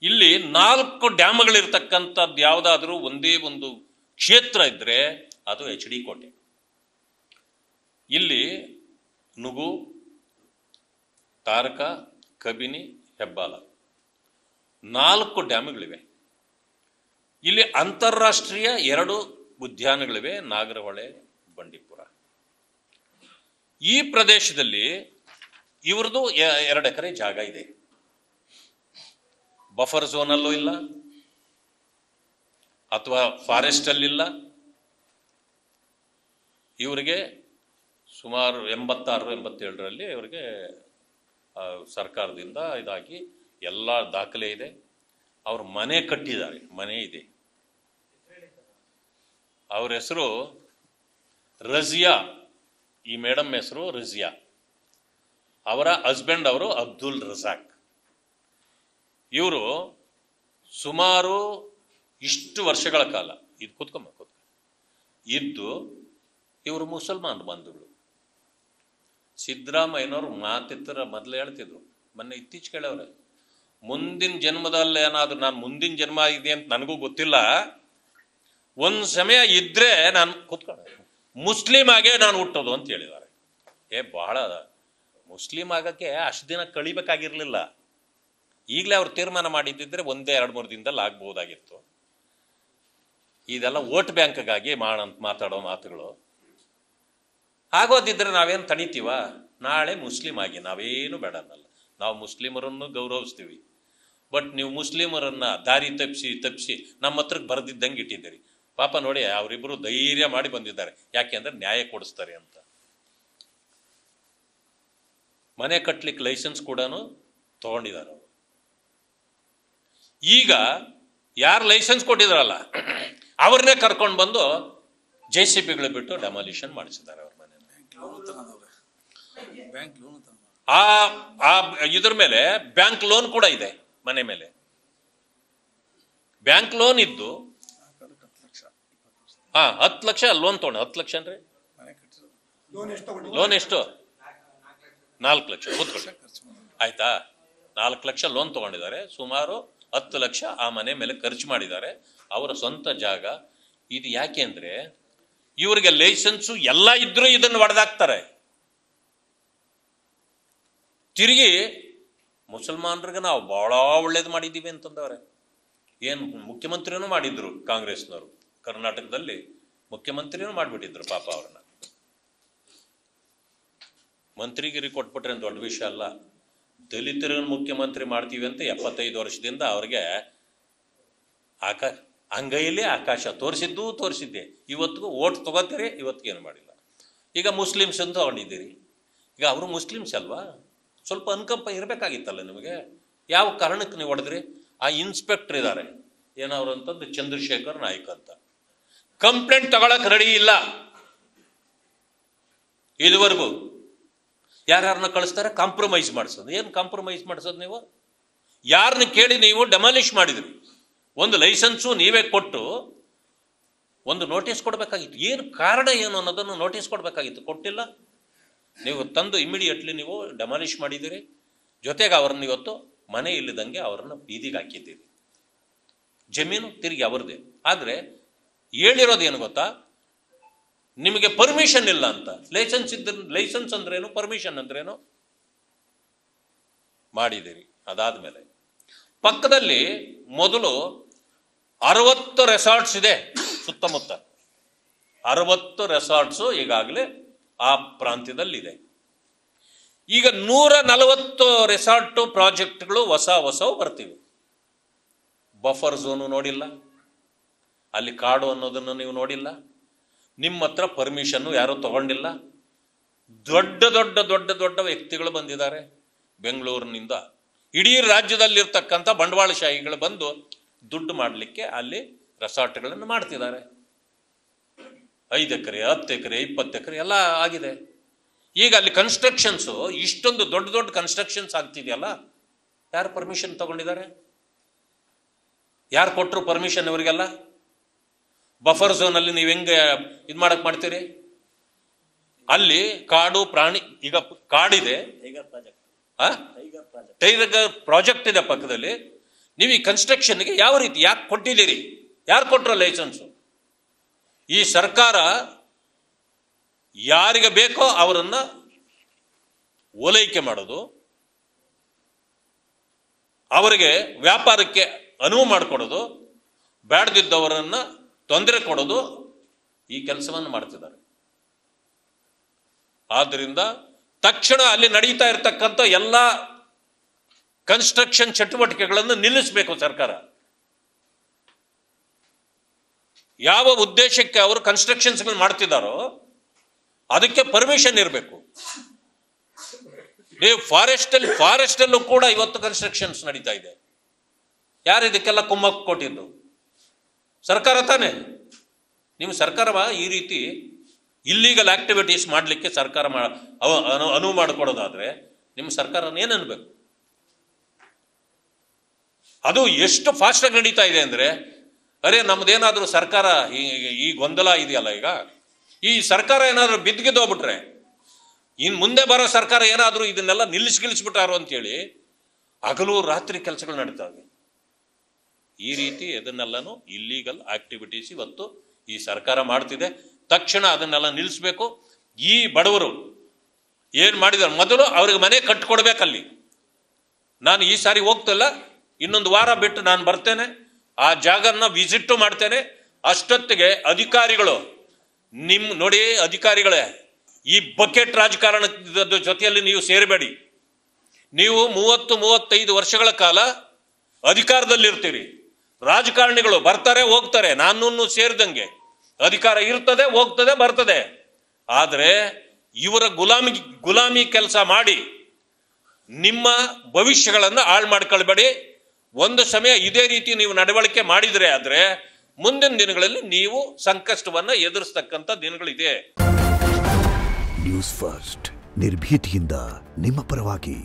ಇಲ್ಲಿ 4 ಡ್ಯಾಮ್ಗಳಿರ್ತಕ್ಕಂಥದ್ದು ಯಾವುದಾದ್ರೂ ಒಂದೇ ಒಂದು ಕ್ಷೇತ್ರ ಇದ್ರೆ ಅದು HD ಕೋಟೆ. ಇಲ್ಲಿ ನುಗು, ತಾರಕ, ಕಬಿನಿ, ಹೆಬ್ಬಾಲ 4 ಡ್ಯಾಮ್ಗಳಿವೆ. ಇಲ್ಲಿ ಅಂತಾರಾಷ್ಟ್ರೀಯ 2 ಉದ್ಯಾನಗಳಿವೆ, ನಾಗರಹೊಳೆ, ಬಂಡೀಪುರ. ಈ ಪ್ರದೇಶದಲ್ಲಿ ಇವ್ರದ್ದು 2 ಎಕರೆ ಜಾಗ ಇದೆ. ಬಫರ್ ಝೋನ್ ಅಲ್ಲೂ ಇಲ್ಲ ಅಥವಾ ಫಾರೆಸ್ಟ್ ಅಲ್ಲಿಲ್ಲ. ಇವರಿಗೆ ಸುಮಾರು 86-87ರಲ್ಲಿ ಇವರಿಗೆ ಸರ್ಕಾರದಿಂದ ಇದಾಗಿ ಎಲ್ಲ ದಾಖಲೆ ಇದೆ. ಅವ್ರ ಮನೆ ಕಟ್ಟಿದ್ದಾರೆ, ಮನೆ ಇದೆ. ಅವ್ರ ಹೆಸರು ರಜಿಯಾ, ಈ ಮೇಡಮ್ ಹೆಸರು ರಜಿಯಾ. ಅವರ ಹಸ್ಬೆಂಡ್ ಅವರು ಅಬ್ದುಲ್ ರಜಾಕ್. ಇವರು ಸುಮಾರು ಇಷ್ಟು ವರ್ಷಗಳ ಕಾಲ ಇದು ಕೂತ್ಕೊಂಬ ಇದ್ದು ಇವರು ಮುಸಲ್ಮಾನ್ ಬಂಧುಗಳು. ಸಿದ್ದರಾಮಯ್ಯನವ್ರು ಮಾತಿತ್ತರ ಮೊದಲು ಹೇಳ್ತಿದ್ರು, ಮೊನ್ನೆ ಇತ್ತೀಚೆಗೆ ಹೇಳವ್ರೆ, ಮುಂದಿನ ಜನ್ಮದಲ್ಲಿ ಏನಾದ್ರು ನಾನು ಮುಂದಿನ ಜನ್ಮ ಇದೆ ಅಂತ ನನಗೂ ಗೊತ್ತಿಲ್ಲ, ಒಂದು ಸಮಯ ಇದ್ರೆ ನಾನು ಕೂತ್ಕೊಂಡ ಮುಸ್ಲಿಂ ಆಗೇ ನಾನು ಹುಟ್ಟೋದು ಅಂತ ಹೇಳಿದ್ದಾರೆ. ಬಹಳ ಮುಸ್ಲಿಂ ಆಗಕ್ಕೆ ಅಷ್ಟು ದಿನ ಕಳಿಬೇಕಾಗಿರ್ಲಿಲ್ಲ. ಈಗಲೇ ಅವ್ರು ತೀರ್ಮಾನ ಮಾಡಿದ್ದಿದ್ರೆ 1-2-3 ದಿನದಲ್ಲಿ ಆಗ್ಬಹುದಾಗಿತ್ತು. ಇದೆಲ್ಲ ವೋಟ್ ಬ್ಯಾಂಕ್ಗಾಗಿ ಮಾತಾಡೋ ಮಾತುಗಳು. ಆಗೋದಿದ್ರೆ ನಾವೇನು ತಣಿತೀವ? ನಾಳೆ ಮುಸ್ಲಿಂ ಆಗಿ ನಾವೇನು ಬೇಡ ಅನ್ನಲ್ಲ, ನಾವು ಮುಸ್ಲಿಮರನ್ನು ಗೌರವಿಸ್ತೀವಿ. ಬಟ್ ನೀವು ಮುಸ್ಲಿಮರನ್ನ ದಾರಿ ತಪ್ಪಿಸಿ ನಮ್ಮ ಹತ್ರಕ್ಕೆ ಬರೆದಿದ್ದಂಗೆ ಇಟ್ಟಿದ್ದೀರಿ. ಪಾಪ ನೋಡಿ, ಅವರಿಬ್ಬರು ಧೈರ್ಯ ಮಾಡಿ ಬಂದಿದ್ದಾರೆ. ಯಾಕೆ ಅಂದ್ರೆ ನ್ಯಾಯ ಕೊಡಿಸ್ತಾರೆ ಅಂತ. ಮನೆ ಕಟ್ಲಿಕ್ಕೆ ಲೈಸೆನ್ಸ್ ಕೂಡ ತಗೊಂಡಿದ್ದಾರೆ ಅವರು. ಈಗ ಯಾರು ಲೈಸೆನ್ಸ್ ಕೊಟ್ಟಿದ್ರಲ್ಲ ಅವ್ರನ್ನೇ ಕರ್ಕೊಂಡು ಬಂದು JCBಗಳು ಬಿಟ್ಟು ಡೆಮಾಲಿಷನ್ ಮಾಡಿಸಿದ್ದಾರೆ ಅವ್ರ ಮನೆ. ಇದ್ರ ಮೇಲೆ ಬ್ಯಾಂಕ್ ಲೋನ್ ಕೂಡ ಇದೆ. ಮನೆ ಮೇಲೆ ಬ್ಯಾಂಕ್ ಲೋನ್ ಇದ್ದು 10 ಲಕ್ಷ ಲೋನ್ ತಗೊಂಡು 10 ಲಕ್ಷ ಅಂದ್ರೆ ಲೋನ್ ಎಷ್ಟು? 4 ಲಕ್ಷ ಆಯ್ತಾ? 4 ಲಕ್ಷ ಲೋನ್ ತಗೊಂಡಿದ್ದಾರೆ. ಸುಮಾರು 10 ಲಕ್ಷ ಆ ಮನೆ ಮೇಲೆ ಖರ್ಚು ಮಾಡಿದ್ದಾರೆ. ಅವರ ಸ್ವಂತ ಜಾಗ ಇದು. ಯಾಕೆ ಅಂದ್ರೆ ಇವರಿಗೆ ಲೈಸೆನ್ಸು ಎಲ್ಲ ಇದ್ರೂ ಇದನ್ನು ಹೊಡೆದಾಕ್ತಾರೆ. ತಿರುಗಿ ಮುಸಲ್ಮಾನರಿಗೆ ನಾವು ಬಹಳ ಒಳ್ಳೇದು ಮಾಡಿದ್ದೀವಿ ಅಂತಂದವ್ರೆ. ಏನು ಮುಖ್ಯಮಂತ್ರಿನೂ ಮಾಡಿದ್ರು ಕಾಂಗ್ರೆಸ್ನವರು. ಕರ್ನಾಟಕದಲ್ಲಿ ಮುಖ್ಯಮಂತ್ರಿನೂ ಮಾಡಿಬಿಟ್ಟಿದ್ರು ಪಾಪ. ಅವ್ರನ್ನ ಮಂತ್ರಿಗಿರಿ ಕೊಟ್ಬಿಟ್ರೆ ದೊಡ್ಡ ವಿಷಯ ಅಲ್ಲ. ದಲಿತರನ್ನು ಮುಖ್ಯಮಂತ್ರಿ ಮಾಡ್ತೀವಿ ಅಂತ 75 ವರ್ಷದಿಂದ ಅವ್ರಿಗೆ ಅಂಗೈಯಲ್ಲಿ ಆಕಾಶ ತೋರಿಸಿದ್ದೆ. ಇವತ್ತಿಗೂ ಓಟ್ ತಗೋತೀರಿ, ಇವತ್ತಿಗೇನು ಮಾಡಿಲ್ಲ. ಈಗ ಮುಸ್ಲಿಮ್ಸ್ ಅಂತ ತಗೊಂಡಿದ್ದೀರಿ. ಈಗ ಅವರು ಮುಸ್ಲಿಮ್ಸ್ ಅಲ್ವಾ? ಸ್ವಲ್ಪ ಅನುಕಂಪ ಇರಬೇಕಾಗಿತ್ತಲ್ಲ ನಿಮಗೆ. ಯಾವ ಕಾರಣಕ್ಕೆ ನೀವು ಹೊಡೆದ್ರಿ? ಆ ಇನ್ಸ್ಪೆಕ್ಟರ್ ಇದ್ದಾರೆ, ಏನವ್ರು ಅಂತಂದು ಚಂದ್ರಶೇಖರ್ ನಾಯ್ಕ್ ಅಂತ, ಕಂಪ್ಲೇಂಟ್ ತಗೊಳಕ್ ರೆಡಿ ಇಲ್ಲ ಇದುವರೆಗೂ. ಯಾರ್ಯಾರನ್ನ ಕಳಿಸ್ತಾರೆ? ಕಾಂಪ್ರಮೈಸ್ ಮಾಡಿಸೋದು. ಏನು ಕಾಂಪ್ರಮೈಸ್ ಮಾಡಿಸೋದು? ನೀವು ಯಾರನ್ನ ಕೇಳಿ ನೀವು ಡೆಮಾಲಿಷ್ ಮಾಡಿದ್ರಿ? ಒಂದು ಲೈಸೆನ್ಸು ನೀವೇ ಕೊಟ್ಟು ಒಂದು ನೋಟಿಸ್ ಕೊಡಬೇಕಾಗಿತ್ತು. ಏನು ಕಾರಣ ಏನು ಅನ್ನೋದನ್ನು ನೋಟಿಸ್ ಕೊಡಬೇಕಾಗಿತ್ತು, ಕೊಟ್ಟಿಲ್ಲ. ನೀವು ತಂದು ಇಮಿಡಿಯೇಟ್ಲಿ ನೀವು ಡೆಮಾಲಿಷ್ ಮಾಡಿದ್ದೀರಿ. ಜೊತೆಗೆ ಅವ್ರನ್ನ ಇವತ್ತು ಮನೆ ಇಲ್ಲದಂಗೆ ಅವ್ರನ್ನ ಬೀದಿಗೆ ಹಾಕಿದ್ದೀರಿ. ಜಮೀನು ತಿರುಗಿ ಅವ್ರದ್ದೇ. ಆದರೆ ಹೇಳಿರೋದೇನು ಗೊತ್ತಾ? ನಿಮಗೆ ಪರ್ಮಿಷನ್ ಇಲ್ಲ ಅಂತ. ಲೈಸೆನ್ಸ್ ಅಂದ್ರೇನು, ಪರ್ಮಿಷನ್ ಅಂದ್ರೇನು ಮಾಡಿದ್ದೀರಿ. ಅದಾದ್ಮೇಲೆ ಪಕ್ಕದಲ್ಲಿ ಮೊದಲು 60 ರೆಸಾರ್ಟ್ಸ್ ಇದೆ ಸುತ್ತಮುತ್ತ. 60 ರೆಸಾರ್ಟ್ಸು ಈಗಾಗಲೇ ಆ ಪ್ರಾಂತ್ಯದಲ್ಲಿದೆ. ಈಗ 140 ರೆಸಾರ್ಟ್ ಪ್ರಾಜೆಕ್ಟ್ಗಳು ಹೊಸವು ಬರ್ತಿವೆ. ಬಫರ್ ಝೋನು ನೋಡಿಲ್ಲ, ಅಲ್ಲಿ ಕಾಡು ಅನ್ನೋದನ್ನು ನೀವು ನೋಡಿಲ್ಲ, ನಿಮ್ಮ ಹತ್ರ ಪರ್ಮಿಷನ್ನು ಯಾರೂ ತಗೊಂಡಿಲ್ಲ. ದೊಡ್ಡ ವ್ಯಕ್ತಿಗಳು ಬಂದಿದ್ದಾರೆ ಬೆಂಗಳೂರಿನಿಂದ. ಇಡೀ ರಾಜ್ಯದಲ್ಲಿರ್ತಕ್ಕಂಥ ಬಂಡವಾಳಶಾಹಿಗಳು ಬಂದು ದುಡ್ಡು ಮಾಡಲಿಕ್ಕೆ ಅಲ್ಲಿ ರೆಸಾರ್ಟ್ಗಳನ್ನು ಮಾಡ್ತಿದ್ದಾರೆ. 5 ಎಕರೆ 10 ಎಕರೆ 20 ಎಕರೆ ಎಲ್ಲ ಆಗಿದೆ. ಈಗ ಅಲ್ಲಿ ಕನ್ಸ್ಟ್ರಕ್ಷನ್ಸು ಇಷ್ಟೊಂದು ದೊಡ್ಡ ಕನ್ಸ್ಟ್ರಕ್ಷನ್ಸ್ ಆಗ್ತಿದೆಯಲ್ಲ, ಯಾರು ಪರ್ಮಿಷನ್ ತಗೊಂಡಿದ್ದಾರೆ? ಯಾರು ಕೊಟ್ಟರು ಪರ್ಮಿಷನ್ ಇವರಿಗೆಲ್ಲ? ಬಫರ್ ಝೋನಲ್ಲಿ ನೀವು ಹೆಂಗೆ ಇದು ಮಾಡ್ತೀರಿ? ಅಲ್ಲಿ ಕಾಡು ಪ್ರಾಣಿ, ಈಗ ಕಾಡಿದೆ, ಟೈಗರ್ ಪ್ರಾಜೆಕ್ಟ್ ಇದೆ ಪಕ್ಕದಲ್ಲಿ. ನೀವು ಈ ಕನ್ಸ್ಟ್ರಕ್ಷನ್ಗೆ ಯಾವ ರೀತಿ ಯಾಕೆ ಕೊಟ್ಟಿದ್ದೀರಿ? ಯಾರು ಕೊಟ್ಟರು ಲೈಸೆನ್ಸು? ಈ ಸರ್ಕಾರ ಯಾರಿಗೆ ಬೇಕೋ ಅವರನ್ನ ಓಲೈಕೆ ಮಾಡೋದು, ಅವರಿಗೆ ವ್ಯಾಪಾರಕ್ಕೆ ಅನುವು ಮಾಡಿಕೊಡೋದು, ಬೇಡದಿದ್ದವರನ್ನ ತೊಂದರೆ ಕೊಡೋದು, ಈ ಕೆಲಸವನ್ನು ಮಾಡ್ತಿದ್ದಾರೆ. ಆದ್ದರಿಂದ ತಕ್ಷಣ ಅಲ್ಲಿ ನಡೀತಾ ಇರತಕ್ಕಂಥ ಎಲ್ಲ ಕನ್ಸ್ಟ್ರಕ್ಷನ್ ಚಟುವಟಿಕೆಗಳನ್ನು ನಿಲ್ಲಿಸಬೇಕು ಸರ್ಕಾರ. ಯಾವ ಉದ್ದೇಶಕ್ಕೆ ಅವರು ಕನ್ಸ್ಟ್ರಕ್ಷನ್ಸ್ ಮಾಡ್ತಿದ್ದಾರೋ ಅದಕ್ಕೆ ಪರ್ಮಿಷನ್ ಇರಬೇಕು. ನೀವು ಫಾರೆಸ್ಟಲ್ಲೂ ಕೂಡ ಇವತ್ತು ಕನ್ಸ್ಟ್ರಕ್ಷನ್ಸ್ ನಡೀತಾ ಇದೆ. ಯಾರು ಇದಕ್ಕೆಲ್ಲ ಕುಮ್ಮಕ್ಕು ಕೊಟ್ಟಿದ್ದು? ಸರ್ಕಾರ ತಾನೇ. ನಿಮ್ಮ ಸರ್ಕಾರ ಈ ರೀತಿ ಇಲ್ಲೀಗಲ್ ಆಕ್ಟಿವಿಟೀಸ್ ಮಾಡಲಿಕ್ಕೆ ಸರ್ಕಾರ ಅನುವು ಮಾಡಿಕೊಡೋದಾದ್ರೆ ನಿಮ್ಮ ಸರ್ಕಾರ ಏನನ್ಬೇಕು? ಅದು ಎಷ್ಟು ಫಾಸ್ಟಾಗಿ ನಡೀತಾ ಇದೆ ಅಂದ್ರೆ, ಅರೆ ನಮ್ದೇನಾದ್ರೂ ಸರ್ಕಾರ ಈ ಗೊಂದಲ ಇದೆಯಲ್ಲ, ಈಗ ಈ ಸರ್ಕಾರ ಏನಾದ್ರೂ ಬಿದ್ದುಗಿದ್ದೋಗ್ಬಿಟ್ರೆ ಇನ್ ಮುಂದೆ ಬರೋ ಸರ್ಕಾರ ಏನಾದ್ರೂ ಇದನ್ನೆಲ್ಲ ನಿಲ್ಲಿಸ್ಬಿಟ್ಟಾರು ಅಂತೇಳಿ ಹಗಲು ರಾತ್ರಿ ಕೆಲಸಗಳು ನಡೀತಾವೆ. ಈ ರೀತಿ ಇದನ್ನೆಲ್ಲನೂ ಇಲ್ಲೀಗಲ್ ಆಕ್ಟಿವಿಟೀಸ್ ಇವತ್ತು ಈ ಸರ್ಕಾರ ಮಾಡ್ತಿದೆ. ತಕ್ಷಣ ಅದನ್ನೆಲ್ಲ ನಿಲ್ಲಿಸ್ಬೇಕು. ಈ ಬಡವರು ಏನ್ ಮಾಡಿದಾರೆ, ಮೊದಲು ಅವ್ರಿಗೆ ಮನೆ ಕಟ್ಕೊಡ್ಬೇಕಲ್ಲಿ. ನಾನು ಈ ಸಾರಿ ಹೋಗ್ತಿಲ್ಲ, ಇನ್ನೊಂದು ವಾರ ಬಿಟ್ಟು ನಾನು ಬರ್ತೇನೆ, ಆ ಜಾಗನ ವಿಸಿಟ್ ಮಾಡ್ತೇನೆ. ಅಷ್ಟೊತ್ತಿಗೆ ಅಧಿಕಾರಿಗಳು ನೋಡಿ, ಅಧಿಕಾರಿಗಳೇ, ಈ ಬಕೆಟ್ ರಾಜಕಾರಣದ ಜೊತೆಯಲ್ಲಿ ನೀವು ಸೇರಬೇಡಿ. ನೀವು 30-35 ವರ್ಷಗಳ ಕಾಲ ಅಧಿಕಾರದಲ್ಲಿರ್ತೀರಿ. ರಾಜಕಾರಣಿಗಳು ಬರ್ತಾರೆ ಹೋಗ್ತಾರೆ, ನಾನು ಸೇರಿದಂಗೆ ಅಧಿಕಾರ ಇರ್ತದೆ, ಹೋಗ್ತದೆ, ಬರ್ತದೆ. ಆದರೆ ಇವರ ಗುಲಾಮಿ ಕೆಲಸ ಮಾಡಿ ನಿಮ್ಮ ಭವಿಷ್ಯಗಳನ್ನು ಹಾಳು ಮಾಡ್ಕೊಳ್ಬೇಡಿ. ಒಂದು ಸಮಯ ಇದೇ ರೀತಿ ನೀವು ನಡವಳಿಕೆ ಮಾಡಿದ್ರೆ ಆದ್ರೆ ಮುಂದಿನ ದಿನಗಳಲ್ಲಿ ನೀವು ಸಂಕಷ್ಟವನ್ನ ಎದುರಿಸತಕ್ಕಂಥ ದಿನಗಳಿದೆ. ನ್ಯೂಸ್ ಫಸ್ಟ್, ನಿರ್ಭೀತಿಯಿಂದ ನಿಮ್ಮ ಪರವಾಗಿ.